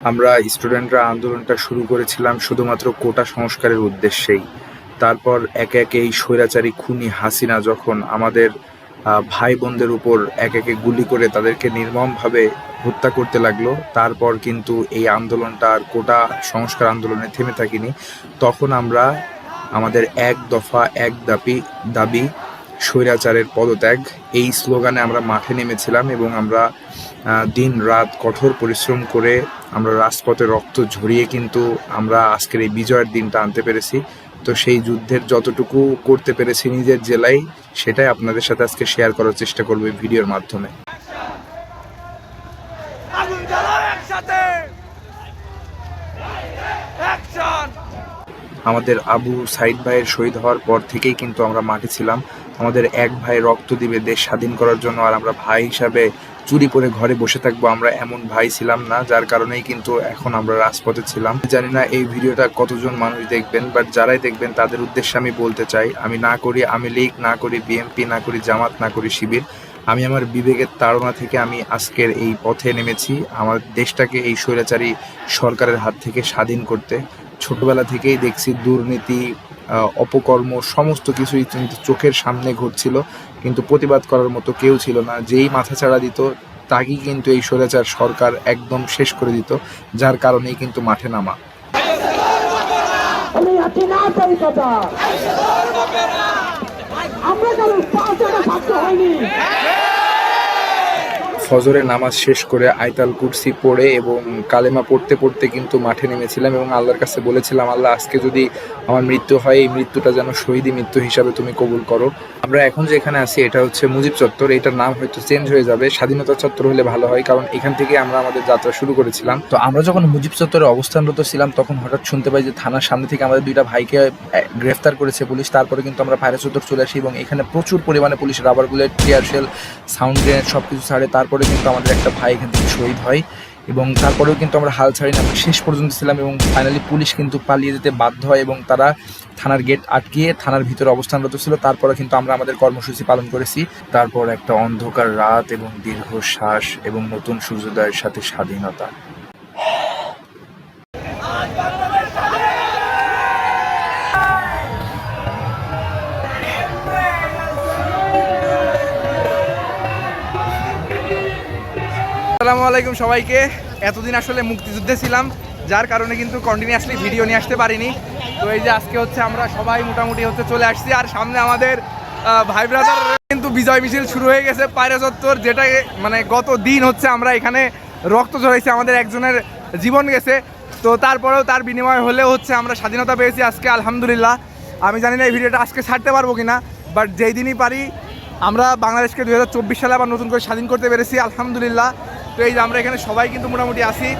আমরা স্টুডেন্টরা আন্দোলনটা শুরু করেছিলাম শুধুমাত্র কোটা সংস্কারের উদ্দেশ্যেই। তারপর একে একে এই স্বৈরাচারী খুনি হাসিনা যখন আমাদের ভাই বোনদের উপর একে একে গুলি করে তাদেরকে নির্মমভাবে হত্যা করতে লাগলো, তারপর কিন্তু এই আন্দোলনটা আর কোটা সংস্কার আন্দোলনে থেমে থাকিনি। তখন আমরা আমাদের এক দফা এক দাবি স্বৈরাচারের পদত্যাগ এই স্লোগানে আমরা মাঠে নেমেছিলাম এবং আমরা দিন রাত কঠোর পরিশ্রম করে আমরা রাজপথে রক্ত ঝরিয়ে কিন্তু আমরা আজকের এই বিজয়ের দিনটা আনতে পেরেছি। তো সেই যুদ্ধের যতটুকু করতে পেরেছি নিজের জেলায়, সেটাই আপনাদের সাথে আজকে শেয়ার করার চেষ্টা করবো এই ভিডিওর মাধ্যমে। আমাদের আবু সাইদ ভাইয়ের শহীদ হওয়ার পর থেকেই কিন্তু আমরা মাঠে ছিলাম। আমাদের এক ভাই রক্ত দিবে দেশ স্বাধীন করার জন্য, আর আমরা ভাই হিসাবে চুরি করে ঘরে বসে থাকবো, আমরা এমন ভাই ছিলাম না। যার কারণেই কিন্তু এখন আমরা রাজপথে ছিলাম। জানি না এই ভিডিওটা কতজন মানুষ দেখবেন, বাট যারাই দেখবেন তাদের উদ্দেশ্যে আমি বলতে চাই, আমি না করি আওয়ামী লীগ, না করি বিএনপি, না করি জামাত, না করি শিবির। আমি আমার বিবেকের তাড়না থেকে আমি আজকের এই পথে নেমেছি আমার দেশটাকে এই স্বৈরাচারী সরকারের হাত থেকে স্বাধীন করতে। ছোটবেলা থেকেই দেখছি দুর্নীতি, অপকর্ম সমস্ত কিছুই কিন্তু চোখের সামনে ঘটছিল, কিন্তু প্রতিবাদ করার মতো কেউ ছিল না। যেই মাথাচাড়া দিত তাকেই কিন্তু এই স্বৈরাচার সরকার একদম শেষ করে দিত, যার কারণেই কিন্তু মাঠে নামা। ফজরের নামাজ শেষ করে আয়তাল কুরসি পড়ে এবং কালেমা পড়তে পড়তে কিন্তু মাঠে নেমেছিলাম এবং আল্লাহর কাছে বলেছিলাম, আল্লাহ আজকে যদি আমার মৃত্যু হয় এই মৃত্যুটা যেন শহীদি মৃত্যু হিসাবে তুমি কবুল করো। আমরা এখন যে এখানে আছি এটা হচ্ছে মুজিব চত্বর। এটার নাম হয়তো চেঞ্জ হয়ে যাবে, স্বাধীনতা চত্বর হলে ভালো হয়, কারণ এখান থেকে আমরা আমাদের যাত্রা শুরু করেছিলাম। তো আমরা যখন মুজিব চত্বরে অবস্থানরত ছিলাম তখন হঠাৎ শুনতে পাই যে থানার সামনে থেকে আমাদের দুইটা ভাইকে গ্রেফতার করেছে পুলিশ। তারপরে কিন্তু আমরা ফায়ার চত্বর চলে আসি এবং এখানে প্রচুর পরিমাণে police rubber bullet, tear shell, sound grenade সব কিছু ছাড়ে। তারপরে কিন্তু আমাদের একটা ভাই এখান থেকে শহীদ হয় এবং তারপরেও কিন্তু আমরা হাল ছাড়ি না, শেষ পর্যন্ত ছিলাম এবং ফাইনালি পুলিশ কিন্তু পালিয়ে যেতে বাধ্য হয় এবং তারা থানার গেট আটকিয়ে থানার ভিতরে অবস্থানরত ছিল। তারপরে কিন্তু আমরা আমাদের কর্মসূচি পালন করেছি। তারপর একটা অন্ধকার রাত এবং দীর্ঘশ্বাস এবং নতুন সূর্যোদয়ের সাথে স্বাধীনতা। আসসালামু আলাইকুম সবাইকে। এতদিন আসলে মুক্তিযুদ্ধে ছিলাম, যার কারণে কিন্তু কন্টিনিউয়াসলি ভিডিও নিয়ে আসতে পারিনি। তো এই যে আজকে হচ্ছে আমরা সবাই মোটামুটি চলে আসছি, আর সামনে আমাদের ভাই ব্রাদার কিন্তু বিজয় মিছিল শুরু হয়ে গেছে পায়রা চত্বর, যেটা মানে গত দিন আমরা এখানে রক্ত ঝরাইছি, আমাদের একজনের জীবন গেছে। তো তারপরেও তার বিনিময় হলেও আমরা স্বাধীনতা পেয়েছি আজকে, আলহামদুলিল্লাহ। আমি জানি না এই ভিডিওটা আজকে ছাড়তে পারবো কিনা, বাট যেই দিনই পারি আমরা বাংলাদেশকে 2024 সালে আবার নতুন করে স্বাধীন করতে পেরেছি, আলহামদুলিল্লাহ। তো এই যে আমরা এখানে সবাই কিন্তু মোটামুটি আছি।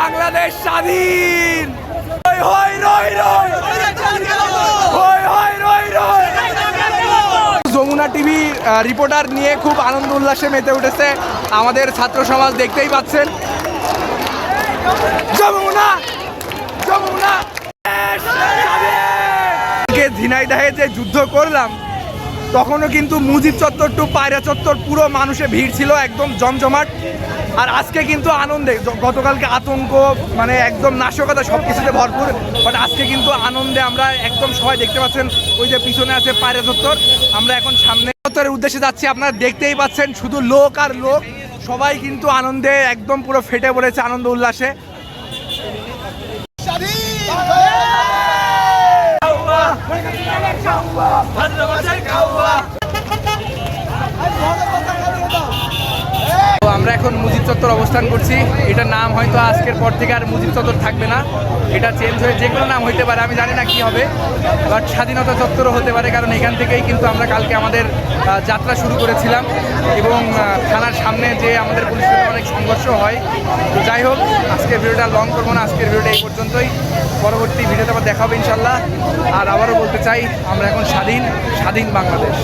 বাংলাদেশ স্বাধীন। যমুনা টিভি রিপোর্টার নিয়ে খুব আনন্দ উল্লাসে মেতে উঠেছে আমাদের ছাত্র সমাজ, দেখতেই পাচ্ছেন। যমুনা যমুনা ঝিনাইদহে যে যুদ্ধ করলাম তখনও কিন্তু মুজিব চত্বর টু পায়রা চত্বর পুরো মানুষে ভিড় ছিল, একদম জমজমাট। আর আজকে কিন্তু আনন্দে, গতকালকে আতঙ্ক মানে একদম নাশকতা সব কিছুতে ভরপুর, বাট আজকে কিন্তু আনন্দে আমরা একদম সবাই দেখতে পাচ্ছেন। ওই যে পিছনে আছে পায়রা চত্বর, আমরা এখন সামনে চত্বরের উদ্দেশ্যে যাচ্ছি। আপনারা দেখতেই পাচ্ছেন শুধু লোক আর লোক, সবাই কিন্তু আনন্দে একদম পুরো ফেটে পড়েছে আনন্দ উল্লাসে। আমরা এখন মুজিব চত্বর অবস্থান করছি। এটার নাম হয়তো আজকের পর থেকে আর মুজিব চত্বর থাকবে না, এটা চেঞ্জ হয়ে যে কোনো নাম হইতে পারে, আমি জানি না কি হবে, বাট স্বাধীনতা চত্বরও হতে পারে, কারণ এখান থেকেই কিন্তু আমরা কালকে আমাদের যাত্রা শুরু করেছিলাম এবং থানার সামনে যে আমাদের পুলিশের সাথে অনেক সংঘর্ষ হয়। তো যাই হোক, আজকের ভিডিওটা লং করবো না, আজকের ভিডিওটা এই পর্যন্তই। পরবর্তী ভিডিওতে আবার দেখা হবে ইনশাল্লাহ। আর আবারও বলতে চাই, আমরা এখন স্বাধীন বাংলাদেশ।